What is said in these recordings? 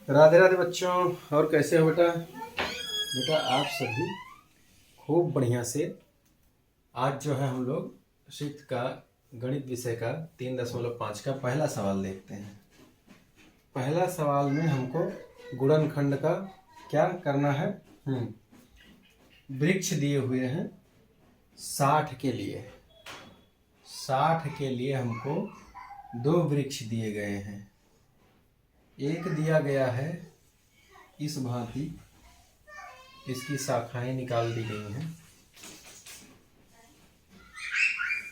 राधे राधे बच्चों। और कैसे हो बेटा? बेटा आप सभी खूब बढ़िया से। आज जो है हम लोग सिक्स का गणित विषय का 3.5 का पहला सवाल देखते हैं। पहला सवाल में हमको गुणनखंड का क्या करना है। वृक्ष दिए हुए हैं 60 के लिए। 60 के लिए हमको 2 वृक्ष दिए गए हैं। एक दिया गया है इस भांति, इसकी शाखाएं निकाल दी गई हैं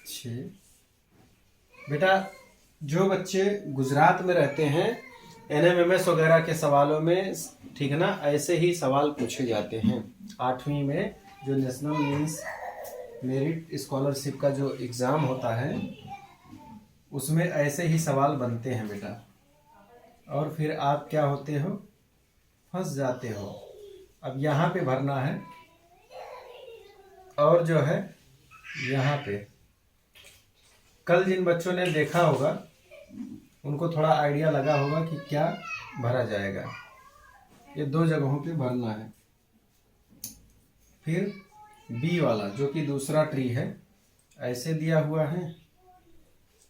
6। बेटा जो बच्चे गुजरात में रहते हैं NMMS वगैरह के सवालों में, ठीक है ना, ऐसे ही सवाल पूछे जाते हैं। 8वीं में जो नेशनल मीन्स मेरिट स्कॉलरशिप का जो एग्ज़ाम होता है उसमें ऐसे ही सवाल बनते हैं बेटा। और फिर आप क्या होते हो, फंस जाते हो। अब यहाँ पे भरना है और जो है यहाँ पे कल जिन बच्चों ने देखा होगा उनको थोड़ा आइडिया लगा होगा कि क्या भरा जाएगा। ये 2 जगहों पे भरना है। फिर बी वाला जो कि दूसरा ट्री है, ऐसे दिया हुआ है,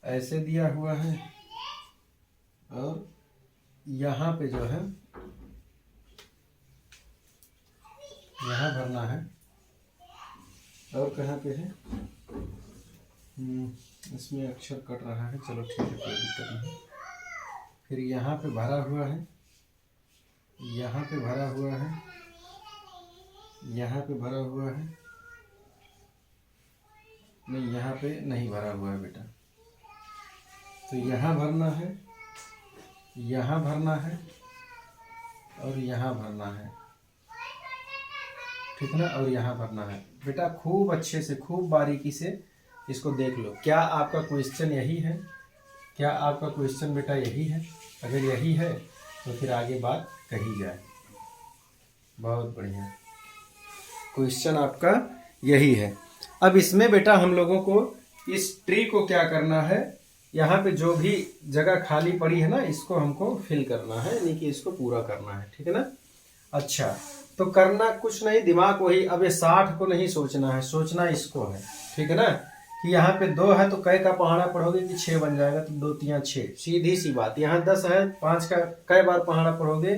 ऐसे दिया हुआ है, और यहाँ पे जो है यहाँ भरना है। और कहाँ पे है, इसमें अक्षर कट रहा है, चलो ठीक है, कोई दिक्कत नहीं। फिर यहाँ पे भरा हुआ है, यहाँ पे भरा हुआ है, यहाँ पे भरा हुआ है, नहीं यहाँ पे नहीं भरा हुआ है बेटा। तो यहाँ भरना है, यहाँ भरना है और यहाँ भरना है, ठीक ना, और यहाँ भरना है। बेटा खूब अच्छे से, खूब बारीकी से इसको देख लो। क्या आपका क्वेश्चन यही है? क्या आपका क्वेश्चन बेटा यही है? अगर यही है तो फिर आगे बात कही जाए। बहुत बढ़िया, क्वेश्चन आपका यही है। अब इसमें बेटा हम लोगों को इस ट्री को क्या करना है, यहाँ पे जो भी जगह खाली पड़ी है ना, इसको हमको फिल करना है, यानी कि इसको पूरा करना है, ठीक है ना। अच्छा, तो करना कुछ नहीं, दिमाग वही। अब ये 60 को नहीं सोचना है, सोचना इसको है, ठीक है ना, कि यहाँ पे 2 है तो कै का पहाड़ा पढ़ोगे कि 6 बन जाएगा, तो 2 3 6, सीधी सी बात। यहाँ 10 है, 5 का कै बार पहाड़ा पढ़ोगे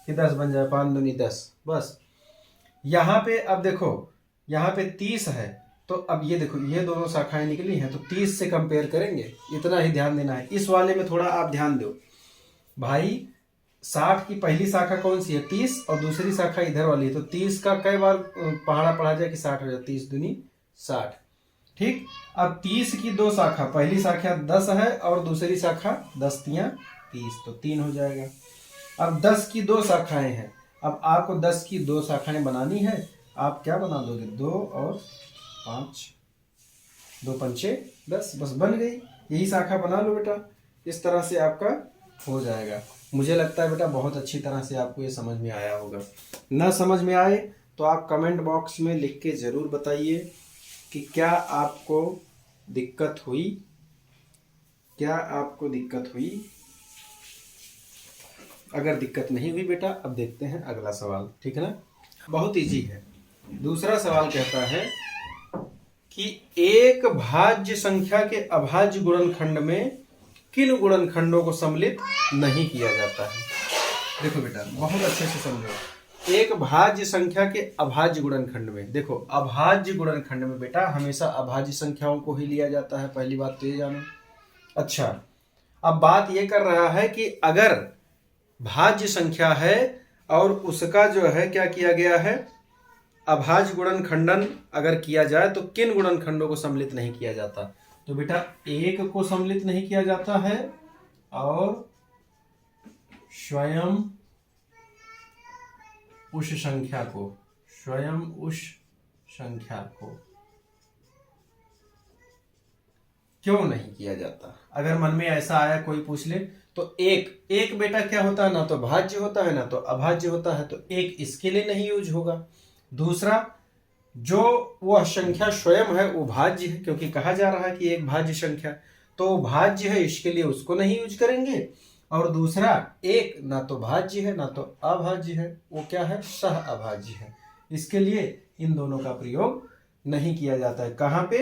कि 10 बन जाए, 5 दूनी 10, बस। यहाँ पे अब देखो, यहाँ पे 30 है, तो अब ये देखो, ये दोनों शाखाएं निकली हैं, तो 30 से कंपेयर करेंगे, इतना ही ध्यान देना है। इस वाले में थोड़ा आप ध्यान दो भाई। 60 की पहली शाखा कौन सी है, 30, और दूसरी शाखा इधर वाली है, तो 30 का कई बार पहाड़ा पढ़ा जाए कि 60 हो जाए, 30 दूनी 60, ठीक। अब 30 की 2 शाखा, पहली शाखा 10 है और दूसरी शाखा 10 तियां 30, तो 3 हो जाएगा। अब 10 की 2 शाखाएं हैं, अब आपको 10 की 2 शाखाएं बनानी है। आप क्या बना दोगे, 2 और 5, 2 पंचे 10, बस बन गई। यही शाखा बना लो बेटा, इस तरह से आपका हो जाएगा। मुझे लगता है बेटा बहुत अच्छी तरह से आपको ये समझ में आया होगा। ना समझ में आए तो आप कमेंट बॉक्स में लिख के ज़रूर बताइए कि क्या आपको दिक्कत हुई, क्या आपको दिक्कत हुई। अगर दिक्कत नहीं हुई बेटा, अब देखते हैं अगला सवाल, ठीक है ना। बहुत इजी है। दूसरा सवाल कहता है कि एक भाज्य संख्या के अभाज्य गुणनखंड में किन गुणनखंडों को सम्मिलित नहीं किया जाता है। देखो बेटा बहुत अच्छे से समझो। एक भाज्य संख्या के अभाज्य गुणनखंड में, देखो अभाज्य गुणनखंड में बेटा हमेशा अभाज्य संख्याओं को ही लिया जाता है, पहली बात तो ये जानो। अच्छा, अब बात ये कर रहा है कि अगर भाज्य संख्या है और उसका जो है क्या किया गया है, अभाज्य गुणनखंडन अगर किया जाए तो किन गुणनखंडों को सम्मिलित नहीं किया जाता। तो बेटा 1 को सम्मिलित नहीं किया जाता है, और स्वयं उस संख्या को, स्वयं उस संख्या को क्यों नहीं किया जाता। अगर मन में ऐसा आया, कोई पूछ ले, तो एक बेटा क्या होता है, ना तो भाज्य होता है ना तो अभाज्य होता है, तो 1 इसके लिए नहीं यूज होगा। दूसरा, जो वह संख्या स्वयं है वो भाज्य है, क्योंकि कहा जा रहा है कि एक भाज्य संख्या, तो भाज्य है, इसके लिए उसको नहीं यूज करेंगे। और दूसरा एक ना तो भाज्य है ना तो अभाज्य है, वो क्या है, सह अभाज्य है। इसके लिए इन दोनों का प्रयोग नहीं किया जाता है। कहाँ पे,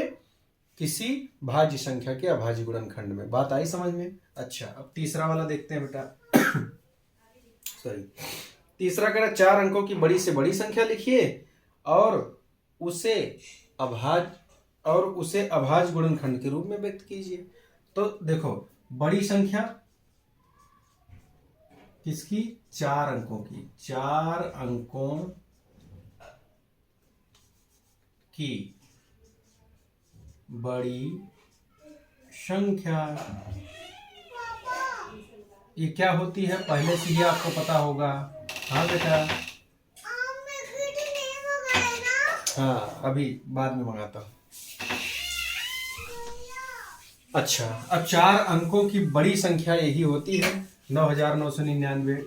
किसी भाज्य संख्या के अभाज्य गुणनखंड में। बात आई समझ में? अच्छा, अब तीसरा वाला देखते हैं बेटा। सॉरी, तीसरा कह रहा 4 अंकों की बड़ी से बड़ी संख्या लिखिए और उसे अभाज्य गुणनखंड के रूप में व्यक्त कीजिए। तो देखो, बड़ी संख्या किसकी, 4 अंकों की, 4 अंकों की बड़ी संख्या, ये क्या होती है पहले से ही आपको पता होगा। हाँ बेटा, हाँ अभी बाद में मंगाता हूँ। अच्छा, अब 4 अंकों की बड़ी संख्या यही होती है 9999।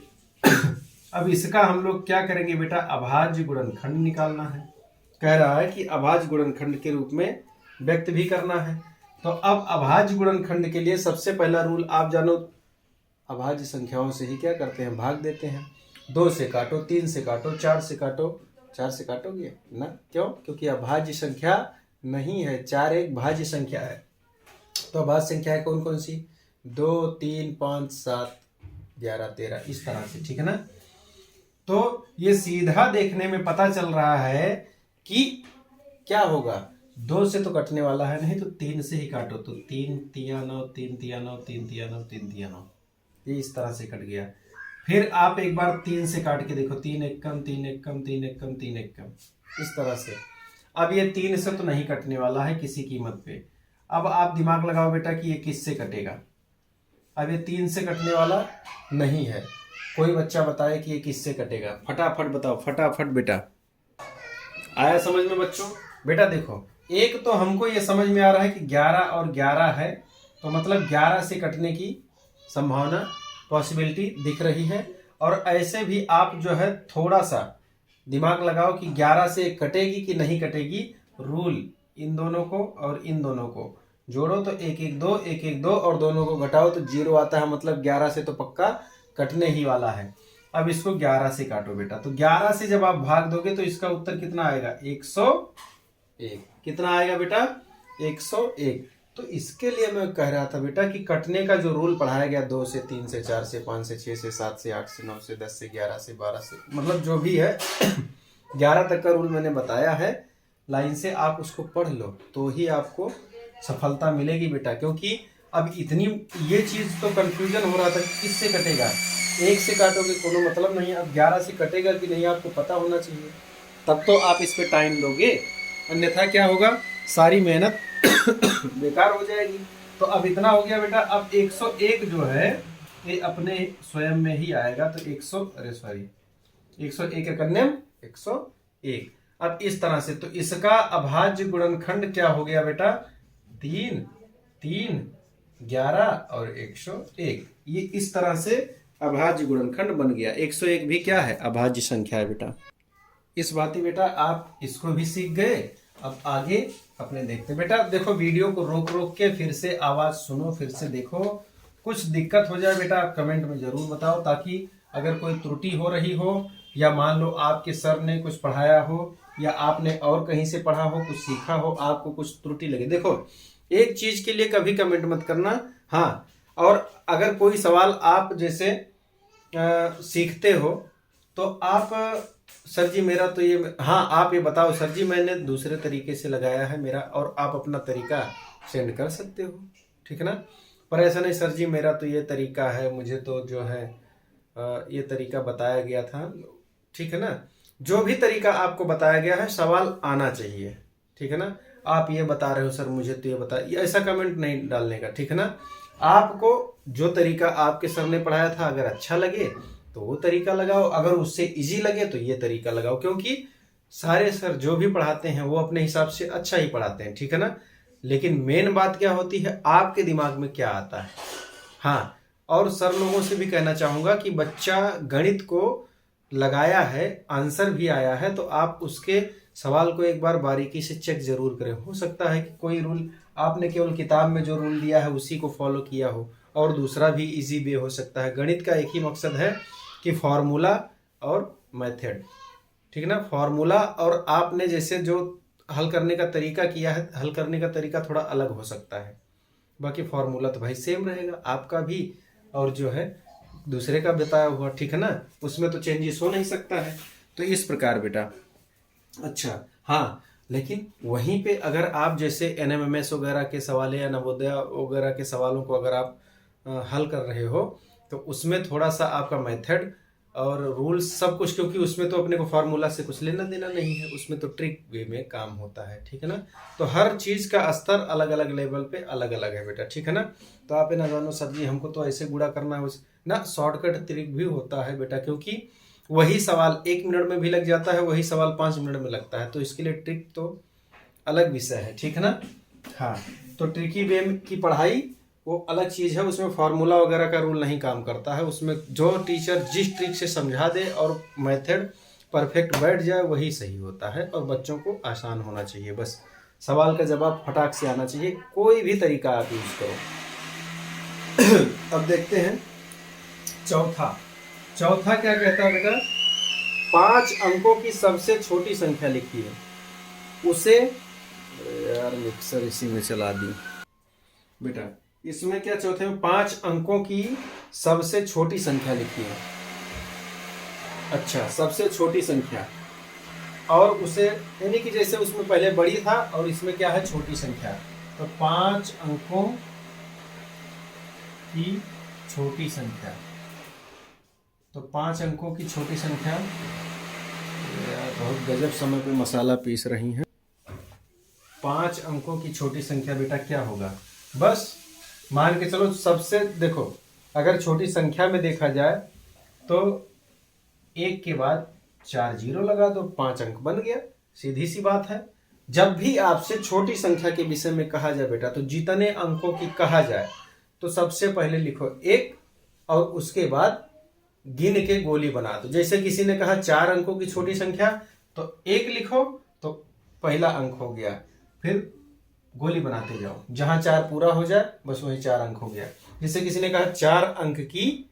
अब इसका हम लोग क्या करेंगे बेटा, अभाज्य गुणनखंड निकालना है। कह रहा है कि अभाज्य गुणनखंड के रूप में व्यक्त भी करना है। तो अब अभाज्य गुणनखंड के लिए सबसे पहला रूल आप जानो, अभाज्य संख्याओं से ही क्या करते हैं, भाग देते हैं। 2 से काटो, 3 से काटो, 4 से काटो। 4 से काटोगे ना, क्यों? क्योंकि अभाज्य संख्या नहीं है, 4 एक भाज्य संख्या है। तो अभाज्य संख्या है कौन कौन सी, 2, 3, 5, 7, 11, 13, इस तरह से, ठीक है ना। तो ये सीधा देखने में पता चल रहा है कि क्या होगा, 2 से तो कटने वाला है नहीं, तो 3 से ही काटो। तो 3 तिया 9, 3 तिया 9, 3 तिया 9, 3 तिया 9, ये इस तरह से कट गया। फिर आप एक बार 3 से काट के देखो, 3 एक कम, 3 एक कम, 3 एक कम, 3 एक कम, इस तरह से। अब ये 3 से तो नहीं कटने वाला है किसी कीमत पे। अब आप दिमाग लगाओ बेटा कि ये किससे कटेगा। अब ये 3 से कटने वाला नहीं है। कोई बच्चा बताए कि ये किससे कटेगा, फटाफट बताओ, फटाफट बेटा। आया समझ में बच्चों? बेटा देखो, एक तो हमको ये समझ में आ रहा है कि 11 और 11 है, तो मतलब 11 से कटने की संभावना, पॉसिबिलिटी दिख रही है। और ऐसे भी आप जो है थोड़ा सा दिमाग लगाओ कि 11 से कटेगी कि नहीं कटेगी। रूल, इन दोनों को और इन दोनों को जोड़ो तो 1 1 2, 1 1 2, और दोनों को घटाओ तो 0 आता है, मतलब 11 से तो पक्का कटने ही वाला है। अब इसको 11 से काटो बेटा, तो 11 से जब आप भाग दोगे तो इसका उत्तर कितना आएगा, 101। कितना आएगा बेटा, 101। तो इसके लिए मैं कह रहा था बेटा कि कटने का जो रूल पढ़ाया गया, 2 से 3 से 4 से 5 से 6 से 7 से 8 से 9 से 10 से 11 से 12 से, मतलब जो भी है 11 तक का रूल मैंने बताया है। लाइन से आप उसको पढ़ लो तो ही आपको सफलता मिलेगी बेटा। क्योंकि अब इतनी ये चीज तो कंफ्यूजन हो रहा था कि किससे कटेगा, 1 से काटोगे कोनो मतलब नहीं, अब 11 से कटेगा कि नहीं आपको पता होना चाहिए, तब तो आप इस पे टाइम दोगे, अन्यथा क्या होगा, सारी मेहनत बेकार हो जाएगी। तो अब इतना हो गया बेटा। अब 101 जो है ये अपने स्वयं में ही आएगा, तो 101 कन्यम 101। अब इस तरह से, तो इसका अभाज्य गुणनखंड क्या हो गया बेटा, 3, 3, 11 और 101। ये इस तरह से अभाज्य गुणनखंड बन गया। 101 भी क्या है, अभाज्य संख्या है बेटा। इस बात बेटा आप इसको भी सीख गए। अब आगे अपने देखते बेटा। देखो, वीडियो को रोक रोक के फिर से आवाज सुनो, फिर से देखो। कुछ दिक्कत हो जाए बेटा आप कमेंट में जरूर बताओ, ताकि अगर कोई त्रुटि हो रही हो, या मान लो आपके सर ने कुछ पढ़ाया हो, या आपने और कहीं से पढ़ा हो, कुछ सीखा हो, आपको कुछ त्रुटि लगे। देखो, एक चीज के लिए कभी कमेंट मत करना। हाँ, और अगर कोई सवाल आप जैसे सीखते हो तो आप, सर जी मेरा तो ये, हाँ आप ये बताओ सर जी मैंने दूसरे तरीके से लगाया है मेरा, और आप अपना तरीका सेंड कर सकते हो, ठीक है ना। पर ऐसा नहीं सर जी मेरा तो ये तरीका है, मुझे तो जो है ये तरीका बताया गया था, ठीक है ना। जो भी तरीका आपको बताया गया है, सवाल आना चाहिए, ठीक है ना। आप ये बता रहे हो सर मुझे तो ये बता, ऐसा कमेंट नहीं डालने का, ठीक है ना। आपको जो तरीका आपके सर ने पढ़ाया था अगर अच्छा लगे तो वो तरीका लगाओ, अगर उससे इजी लगे तो ये तरीका लगाओ। क्योंकि सारे सर जो भी पढ़ाते हैं वो अपने हिसाब से अच्छा ही पढ़ाते हैं, ठीक है ना। लेकिन मेन बात क्या होती है, आपके दिमाग में क्या आता है। हाँ, और सर लोगों से भी कहना चाहूंगा कि बच्चा गणित को लगाया है, आंसर भी आया है, तो आप उसके सवाल को एक बार बारीकी से चेक जरूर करें। हो सकता है कि कोई रूल आपने केवल किताब में जो रूल दिया है उसी को फॉलो किया हो, और दूसरा भी इजी वे हो सकता है। गणित का एक ही मकसद है कि फॉर्मूला और मेथड, ठीक है ना। फॉर्मूला और आपने जैसे जो हल करने का तरीका किया है, हल करने का तरीका थोड़ा अलग हो सकता है, बाकी फॉर्मूला तो भाई सेम रहेगा आपका भी और जो है दूसरे का बताया हुआ, ठीक है ना। उसमें तो चेंजेस हो नहीं सकता है। तो इस प्रकार बेटा। अच्छा हाँ, लेकिन वहीं पे अगर आप जैसे एनएमएमएस वगैरह के सवाल या नवोदय वगैरह के सवालों को अगर आप हल कर रहे हो तो उसमें थोड़ा सा आपका मेथड और रूल्स सब कुछ, क्योंकि उसमें तो अपने को फार्मूला से कुछ लेना देना नहीं है, उसमें तो ट्रिक वे में काम होता है, ठीक है ना। तो हर चीज़ का स्तर अलग अलग लेवल पे अलग अलग है बेटा, ठीक है ना। तो आप ना जानो सर जी हमको तो ऐसे गुणा करना है ना, शॉर्टकट ट्रिक भी होता है बेटा, क्योंकि वही सवाल 1 मिनट में भी लग जाता है, वही सवाल 5 मिनट में लगता है, तो इसके लिए ट्रिक तो अलग विषय है, ठीक है ना। हाँ, तो ट्रिकी वे की पढ़ाई वो अलग चीज़ है, उसमें फार्मूला वगैरह का रूल नहीं काम करता है। उसमें जो टीचर जिस ट्रिक से समझा दे और मेथड परफेक्ट बैठ जाए वही सही होता है, और बच्चों को आसान होना चाहिए, बस सवाल का जवाब फटाक से आना चाहिए, कोई भी तरीका आप यूज करो। अब देखते हैं चौथा क्या कहता है बेटा, 5 अंकों की सबसे छोटी संख्या लिखिए, उसे यार मिक्सर इसी में चला दी बेटा। इसमें क्या चौथे में 5 अंकों की सबसे छोटी संख्या लिखिए। अच्छा, सबसे छोटी संख्या, और उसे यानी कि जैसे उसमें पहले बड़ी था और इसमें क्या है छोटी संख्या, तो 5 अंकों की छोटी संख्या, तो 5 अंकों की छोटी संख्या। यार बहुत गजब समय पे मसाला पीस रही हैं। 5 अंकों की छोटी संख्या बेटा क्या होगा, बस मान के चलो सबसे, देखो अगर छोटी संख्या में देखा जाए तो 1 के बाद 4 जीरो लगा दो, 5 अंक बन गया, सीधी सी बात है। जब भी आपसे छोटी संख्या के विषय में कहा जाए बेटा, तो जितने अंकों की कहा जाए तो सबसे पहले लिखो 1 और उसके बाद गिन के गोली बना दो। जैसे किसी ने कहा 4 अंकों की छोटी संख्या, तो 1 लिखो तो पहला अंक हो गया, फिर गोली बनाते जाओ, जहां 4 पूरा हो जाए बस वही 4 अंक हो गया। जैसे किसी ने कहा 4 अंक की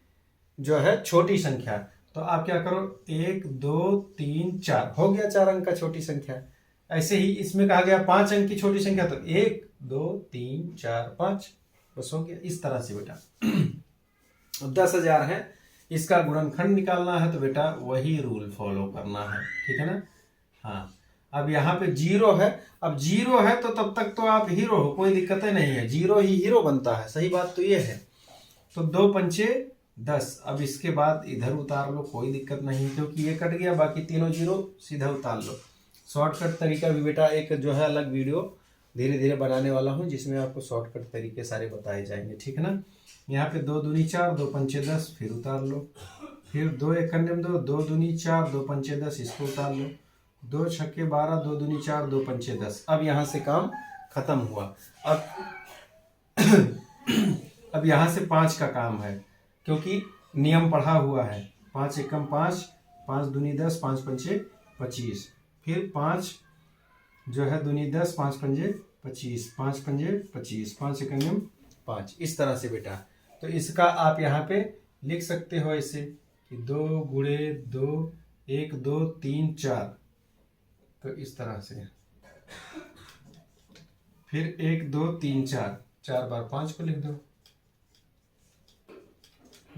जो है छोटी संख्या, तो आप क्या करो 1 2 3 4 हो गया 4 अंक का छोटी संख्या। ऐसे ही इसमें कहा गया 5 अंक की छोटी संख्या, तो 1 2 3 4 5 बस हो गया। इस तरह से बेटा। अब 10,000 है, इसका गुणनखंड निकालना है, तो बेटा वही रूल फॉलो करना है, ठीक है ना। हाँ, अब यहाँ पे 0 है, अब 0 है तो तब तक तो आप हीरो हो, कोई दिक्कत ही नहीं है, 0 ही हीरो बनता है, सही बात तो ये है। तो 2 पंचे 10, अब इसके बाद इधर उतार लो, कोई दिक्कत नहीं, क्योंकि ये कट गया, बाकी तीनों 0 सीधा उतार लो। शॉर्टकट तरीका भी बेटा एक जो है अलग वीडियो धीरे धीरे बनाने वाला हूँ, जिसमें आपको शॉर्टकट तरीके सारे बताए जाएंगे, ठीक है ना। यहाँ पे 2 दूनी 4, 2 पंचे 10, फिर उतार लो, फिर 2 एकन्यम 2, 2 दूनी 4, 2 पंचे 10, इसको उतार लो, 2 छक्के 12, 2 दूनी 4, 2 पंचे 10। अब यहाँ से काम खत्म हुआ। अब यहाँ से 5 का काम है, क्योंकि नियम पढ़ा हुआ है, 5 एकम 5, 5 दूनी 10, 5 पंचे 25, फिर 5 जो है दूनी 10, 5 पंजे 25, 5 पंजे 25, 5 एकम 5, इस तरह से बेटा। तो इसका आप यहाँ पे लिख सकते हो ऐसे कि 2 गुणे 2, 1 2 3 4, तो इस तरह से, फिर 1 2 3 4, 4 बार 5 को लिख दो,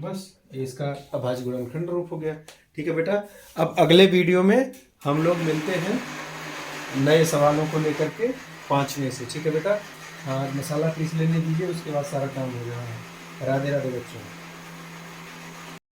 बस इसका अभाज्य गुणनखंड रूप हो गया, ठीक है बेटा। अब अगले वीडियो में हम लोग मिलते हैं नए सवालों को लेकर के 5वें से, ठीक है बेटा। हाँ, मसाला पीस लेने दीजिए, उसके बाद सारा काम हो जाएगा। राधे राधे बच्चों।